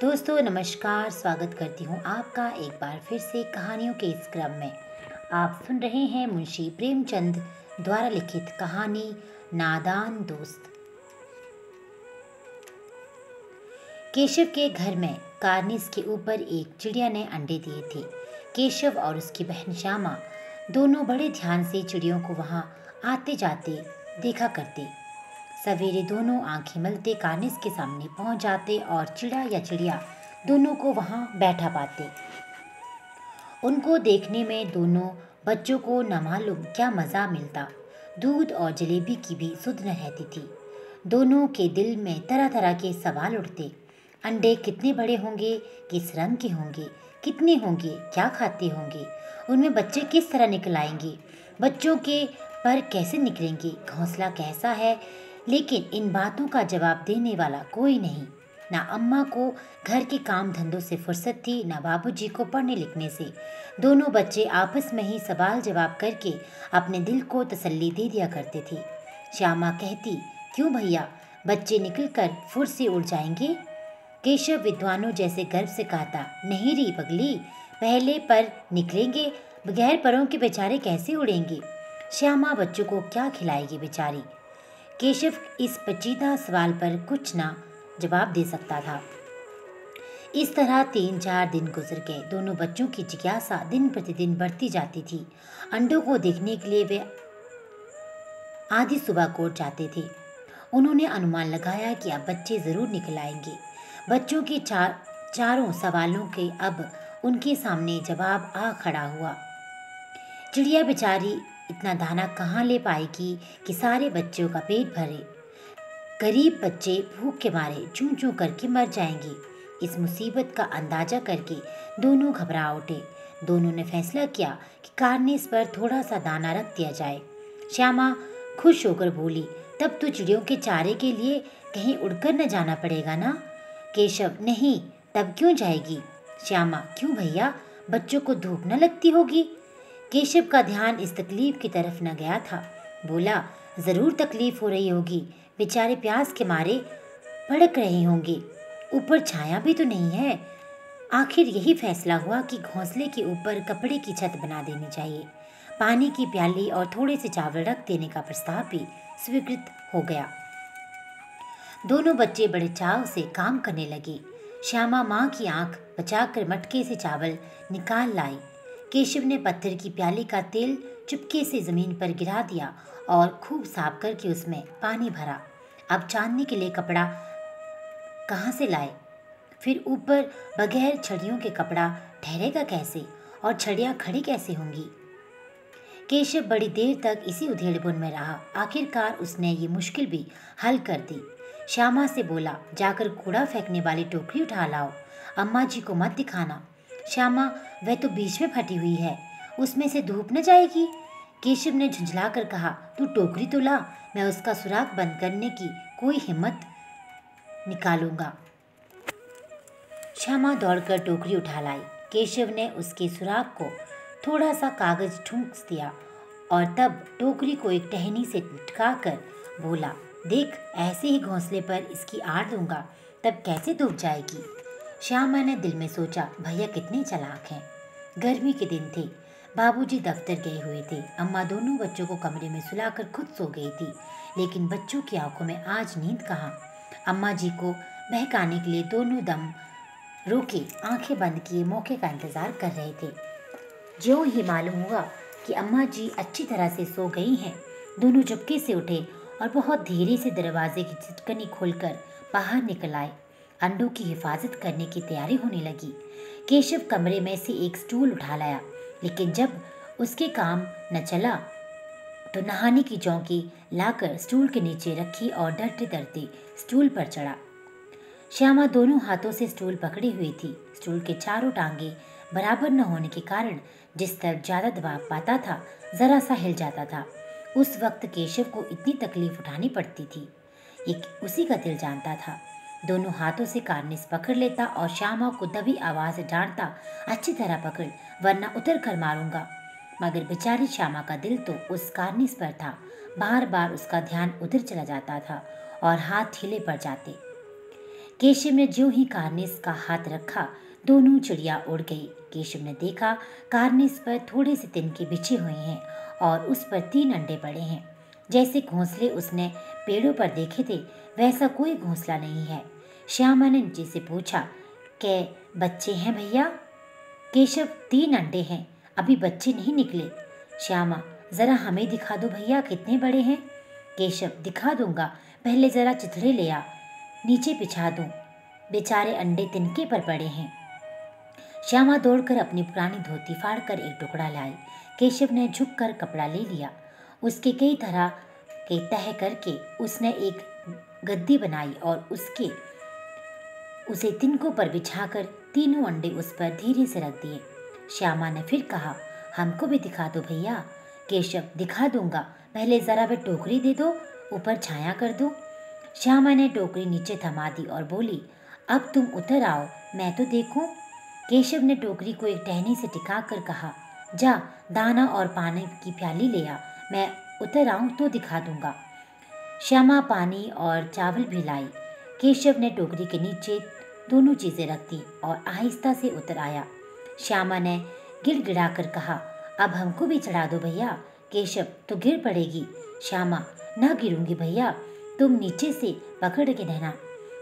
दोस्तों नमस्कार, स्वागत करती हूँ आपका एक बार फिर से कहानियों के इस क्रम में। आप सुन रहे हैं मुंशी प्रेमचंद द्वारा लिखित कहानी नादान दोस्त। केशव के घर में कार्निस के ऊपर एक चिड़िया ने अंडे दिए थे। केशव और उसकी बहन श्यामा दोनों बड़े ध्यान से चिड़ियों को वहां आते जाते देखा करते। सवेरे दोनों आंखें मलते कार्निस के सामने पहुंच जाते और चिड़िया दोनों को वहां बैठा पाते। उनको देखने में दोनों बच्चों को न मालूम क्या मज़ा मिलता। दूध और जलेबी की भी सुध न रहती थी। दोनों के दिल में तरह तरह के सवाल उठते। अंडे कितने बड़े होंगे, किस रंग के होंगे, कितने होंगे, क्या खाते होंगे, उनमें बच्चे किस तरह निकल आएंगे, बच्चों के पर कैसे निकलेंगे, घोंसला कैसा है। लेकिन इन बातों का जवाब देने वाला कोई नहीं। ना अम्मा को घर के काम धंधों से फुर्सत थी, ना बाबूजी को पढ़ने लिखने से। दोनों बच्चे आपस में ही सवाल जवाब करके अपने दिल को तसल्ली दे दिया करते थे। श्यामा कहती, क्यों भैया, बच्चे निकलकर फुर से उड़ जाएंगे। केशव विद्वानों जैसे गर्व से कहता, नहीं री पगली, पहले पर निकलेंगे, बगैर परों के बेचारे कैसे उड़ेंगे। श्यामा बच्चों को क्या खिलाएगी बेचारी। केशव इस पेचीदा सवाल पर कुछ ना जवाब दे सकता था। इस तरह 3-4 दिन गुजर गए। दोनों बच्चों की जिज्ञासा दिन प्रतिदिन बढ़ती जाती थी। अंडों को देखने के लिए वे आधी सुबह कोट जाते थे। उन्होंने अनुमान लगाया कि अब बच्चे जरूर निकल आएंगे। बच्चों के चारों सवालों के अब उनके सामने जवाब आ खड़ा हुआ। चिड़िया बेचारी इतना दाना कहाँ ले पाएगी कि सारे बच्चों का पेट भरे। गरीब बच्चे भूख के मारे चूं चूं करके मर जाएंगे। इस मुसीबत का अंदाजा करके दोनों घबरा उठे। दोनों ने फैसला किया कि कार्निस पर थोड़ा सा दाना रख दिया जाए। श्यामा खुश होकर बोली, तब तो चिड़ियों के चारे के लिए कहीं उड़कर न जाना पड़ेगा ना। केशव, नहीं, तब क्यों जाएगी। श्यामा, क्यों भैया, बच्चों को धूप न लगती होगी। केशव का ध्यान इस तकलीफ की तरफ न गया था। बोला, जरूर तकलीफ हो रही होगी, बेचारे प्यास के मारे भड़क रहे होंगे, ऊपर छाया भी तो नहीं है। आखिर यही फैसला हुआ कि घोंसले के ऊपर कपड़े की छत बना देनी चाहिए। पानी की प्याली और थोड़े से चावल रख देने का प्रस्ताव भी स्वीकृत हो गया। दोनों बच्चे बड़े चाव से काम करने लगे। श्यामा माँ की आंख बचाकर मटके से चावल निकाल लाई। केशव ने पत्थर की प्याली का तेल चुपके से जमीन पर गिरा दिया और खूब साफ करके उसमें पानी भरा। अब चांदनी के लिए कपड़ा कहाँ से लाए। फिर ऊपर बगैर छड़ियों के कपड़ा ठहरेगा कैसे, और छड़ियाँ खड़ी कैसे होंगी। केशव बड़ी देर तक इसी उधेड़बुन में रहा। आखिरकार उसने ये मुश्किल भी हल कर दी। श्यामा से बोला, जाकर कूड़ा फेंकने वाली टोकरी उठा लाओ, अम्मा जी को मत दिखाना। श्यामा, वह तो बीच में फटी हुई है, उसमें से धूप न जाएगी। केशव ने झुंझला कर कहा, तू टोकरी तो ला, मैं उसका सुराख बंद करने की कोई हिम्मत निकालूंगा। श्यामा दौड़कर टोकरी उठा लाई। केशव ने उसके सुराख को थोड़ा सा कागज ठूंस दिया और तब टोकरी को एक टहनी से लटका कर बोला, देख, ऐसे ही घोंसले पर इसकी आड़ दूंगा, तब कैसे धूप जाएगी। श्यामा ने दिल में सोचा, भैया कितने चालाक हैं। गर्मी के दिन थे, बाबूजी दफ्तर गए हुए थे। अम्मा दोनों बच्चों को कमरे में सुलाकर खुद सो गई थी, लेकिन बच्चों की आंखों में आज नींद कहाँ। अम्मा जी को बहकाने के लिए दोनों दम रोके आंखें बंद किए मौके का इंतजार कर रहे थे। ज्यों ही मालूम हुआ कि अम्मा जी अच्छी तरह से सो गई हैं, दोनों चुपके से उठे और बहुत धीरे से दरवाजे की चिटकनी खोलकर बाहर निकल आए। अंडों की हिफाजत करने की तैयारी होने लगी। केशव कमरे में से एक स्टूल उठा लाया, लेकिन जब उसके काम न चला तो नहाने की चौकी लाकर स्टूल के नीचे रखी और डरते डरते स्टूल पर चढ़ा। श्यामा दोनों हाथों से स्टूल पकड़ी हुई थी। स्टूल के चारों टांगे बराबर न होने के कारण जिस तरफ ज्यादा दबाव पाता था, जरा सा हिल जाता था। उस वक्त केशव को इतनी तकलीफ उठानी पड़ती थी, ये उसी का दिल जानता था। दोनों हाथों से कार्निस पकड़ लेता और श्यामा को दबी आवाज से डांटता, अच्छी तरह पकड़, वरना उतर कर मारूंगा। मगर बेचारी श्यामा का दिल तो उस कार्निस पर था। बार बार उसका ध्यान उधर चला जाता था और हाथ ढीले पड़ जाते। केशव ने ज्यों ही कार्निस का हाथ रखा, दोनों चिड़िया उड़ गई। केशव ने देखा कार्निस पर थोड़े से तिनके बिछे हुए हैं और उस पर 3 अंडे पड़े हैं। जैसे घोंसले उसने पेड़ों पर देखे थे, वैसा कोई घोंसला नहीं है। श्यामा ने नीचे से पूछा, क्या बच्चे हैं भैया? केशव, 3 अंडे हैं, अभी बच्चे नहीं निकले। श्यामा, जरा हमें दिखा दो भैया, कितने बड़े हैं? केशव, दिखा दूंगा, पहले जरा चिथड़े ले आ, नीचे बिछा दूं, बेचारे अंडे तिनके पर पड़े हैं। श्यामा दौड़कर अपनी पुरानी धोती फाड़कर एक टुकड़ा लाई। केशव ने झुककर कपड़ा ले लिया। उसके कई तरह के तह करके उसने एक गद्दी बनाई और उसे तिनकों पर बिछाकर तीनों अंडे उस पर धीरे से रख दिए। श्यामा ने फिर कहा, हमको भी दिखा दो भैया। केशव, दिखा दूंगा, पहले जरा वे टोकरी दे दो, ऊपर छाया कर दो। श्यामा ने टोकरी नीचे थमा दी और बोली, अब तुम उतर आओ, मैं तो देखूं। केशव ने टोकरी को एक टहनी से टिका कर कहा, जा दाना और पानी की प्याली ले आ, मैं उतर आऊं तो दिखा दूंगा। श्यामा पानी और चावल भी लाई। केशव ने टोकरी के नीचे दोनों चीजें रख दी और आहिस्ता से उतर आया। श्यामा ने गिड़गिड़ा कर कहा, अब हमको भी चढ़ा दो भैया। केशव, तो गिर पड़ेगी। श्यामा, न गिरूंगी भैया, तुम नीचे से पकड़ के रहना।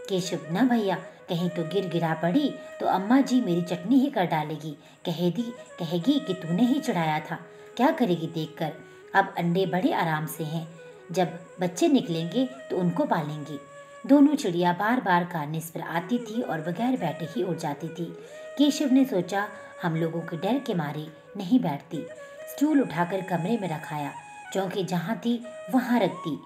केशव, न भैया, कहीं तो गिरा पड़ी तो अम्मा जी मेरी चटनी ही कर डालेगी, कहेगी कि तूने ही चढ़ाया था। क्या करेगी देखकर। अब अंडे बड़े आराम से हैं, जब बच्चे निकलेंगे तो उनको पालेंगे। दोनों चिड़िया बार बार कार्निस पर आती थी और बगैर बैठे ही उड़ जाती थी। केशव ने सोचा, हम लोगों के डर के मारे नहीं बैठती। स्टूल उठाकर कमरे में रखाया, चौकी जहाँ थी वहाँ रख दी।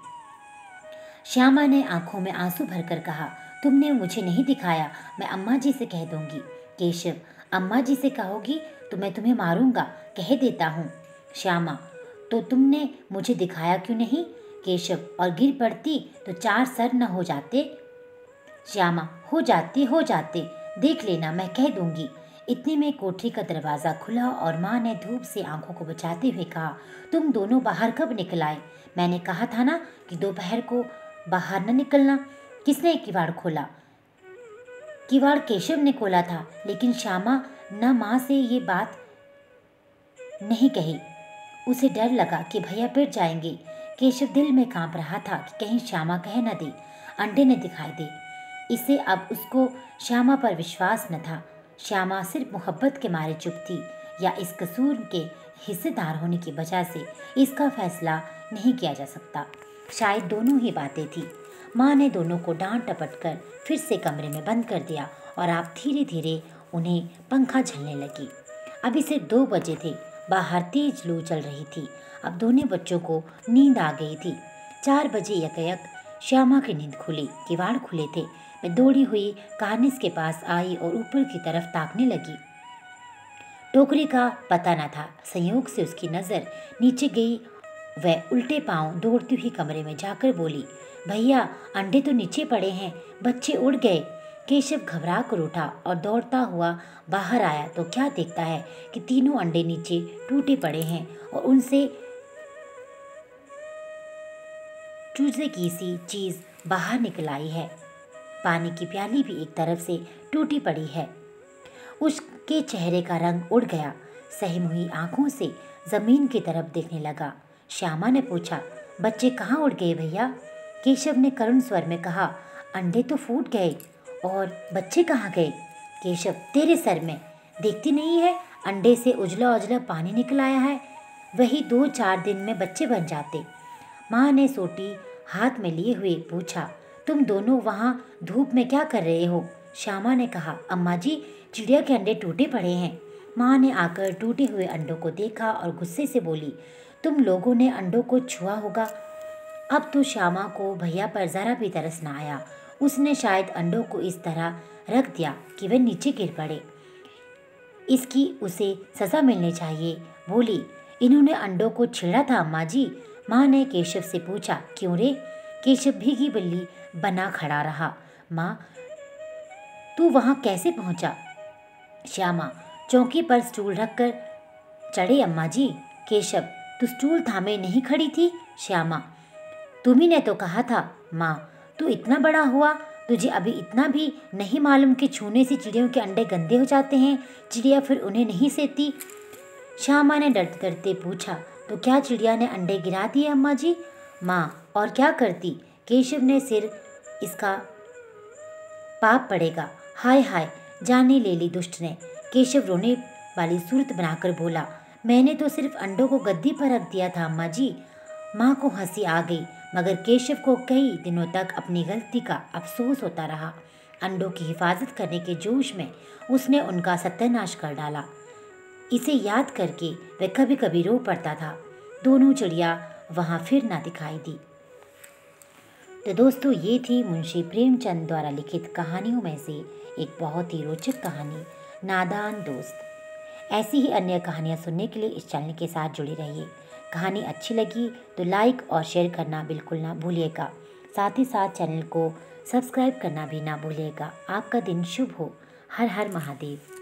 श्यामा ने आंखों में आंसू भरकर कहा, तुमने मुझे नहीं दिखाया, मैं अम्मा जी से कह दूंगी। केशव, अम्मा जी से कहोगी तो मैं तुम्हें मारूंगा, कह देता हूँ। श्यामा, तो तुमने मुझे दिखाया क्यों नहीं? केशव, और गिर पड़ती तो 4 सर न हो जाते? श्यामा, हो जाते, देख लेना, मैं कह दूंगी। इतने में कोठरी का दरवाजा खुला और माँ ने धूप से आंखों को बचाते हुए कहा, तुम दोनों बाहर कब निकल आए? मैंने कहा था ना कि दोपहर को बाहर न निकलना। किसने किवाड़ खोला? किवाड़ केशव ने खोला था, लेकिन श्यामा न माँ से ये बात नहीं कही। उसे डर लगा कि भैया पिट जाएंगे। केशव दिल में कांप रहा था कि कहीं श्यामा कह न दे, अंडे न दिखाई दे। इसे अब उसको श्यामा पर विश्वास न था। श्यामा सिर्फ मोहब्बत के मारे चुप थी या इस कसूर के हिस्सेदार होने की वजह से, इसका फैसला नहीं किया जा सकता। शायद दोनों ही बातें थी। माँ ने दोनों को डांट टपट कर फिर से कमरे में बंद कर दिया और आप धीरे धीरे उन्हें पंखा झलने लगी। अभी से 2 बजे थे, बाहर तेज लू चल रही थी। अब दोनों बच्चों को नींद आ गई थी। 4 बजे यकयक श्यामा की नींद खुली, किवाड़ खुले थे। मैं दौड़ी हुई कार्निस के पास आई और ऊपर की तरफ ताकने लगी। टोकरी का पता न था। संयोग से उसकी नज़र नीचे गई। वह उल्टे पांव दौड़ती हुई कमरे में जाकर बोली, भैया अंडे तो नीचे पड़े हैं, बच्चे उड़ गए। केशव घबरा कर उठा और दौड़ता हुआ बाहर आया तो क्या देखता है कि तीनों अंडे नीचे टूटे पड़े हैं और उनसे चूजे की सी चीज बाहर निकल आई है। पानी की प्याली भी एक तरफ से टूटी पड़ी है। उसके चेहरे का रंग उड़ गया। सहम हुई आंखों से जमीन की तरफ देखने लगा। श्यामा ने पूछा, बच्चे कहाँ उड़ गए भैया? केशव ने करुण स्वर में कहा, अंडे तो फूट गए और बच्चे कहाँ गए? केशव, तेरे सर में देखती नहीं है, अंडे से उजला उजला पानी निकल आया है, वही 2-4 दिन में बच्चे बन जाते। माँ ने सोटी हाथ में लिए हुए पूछा, तुम दोनों वहाँ धूप में क्या कर रहे हो? श्यामा ने कहा, अम्मा जी चिड़िया के अंडे टूटे पड़े हैं। माँ ने आकर टूटे हुए अंडों को देखा और गुस्से से बोली, तुम लोगों ने अंडों को छुआ होगा। अब तो श्यामा को भैया पर जरा भी तरस न आया। उसने शायद अंडों को इस तरह रख दिया कि वे नीचे गिर पड़े। इसकी उसे सजा मिलनी चाहिए। बोली, इन्होंने अंडों को छेड़ा था अम्मा जी। माँ ने केशव से पूछा, क्यों रे? केशव भीगी बिल्ली बना खड़ा रहा। माँ, तू वहाँ कैसे पहुँचा? श्यामा, चौकी पर स्टूल रखकर चढ़े अम्मा जी। केशव, तू स्टूल थामे नहीं खड़ी थी? श्यामा, तुम्ही ने तो कहा था। माँ, तू इतना बड़ा हुआ तुझे अभी इतना भी नहीं मालूम कि छूने से चिड़ियों के अंडे गंदे हो जाते हैं? चिड़िया फिर उन्हें नहीं सेती? श्यामा ने डरते डरते पूछा। तो क्या चिड़िया ने अंडे गिरा दिए अम्मा जी? माँ, और क्या करती? केशव ने सिर, इसका पाप पड़ेगा। हाय हाय, जाने ले ली दुष्ट ने। केशव रोने वाली सूरत बनाकर बोला, मैंने तो सिर्फ अंडों को गद्दी पर रख दिया था अम्मा जी। माँ को हंसी आ गई, मगर केशव को कई दिनों तक अपनी गलती का अफसोस होता रहा। अंडों की हिफाजत करने के जोश में उसने उनका सत्यानाश कर डाला। इसे याद करके वह कभी कभी रो पड़ता था। दोनों चिड़िया वहां फिर ना दिखाई दी। तो दोस्तों, ये थी मुंशी प्रेमचंद द्वारा लिखित कहानियों में से एक बहुत ही रोचक कहानी, नादान दोस्त। ऐसी ही अन्य कहानियाँ सुनने के लिए इस चैनल के साथ जुड़े रहिए। कहानी अच्छी लगी तो लाइक और शेयर करना बिल्कुल ना भूलिएगा। साथ ही साथ चैनल को सब्सक्राइब करना भी ना भूलिएगा। आपका दिन शुभ हो। हर हर महादेव।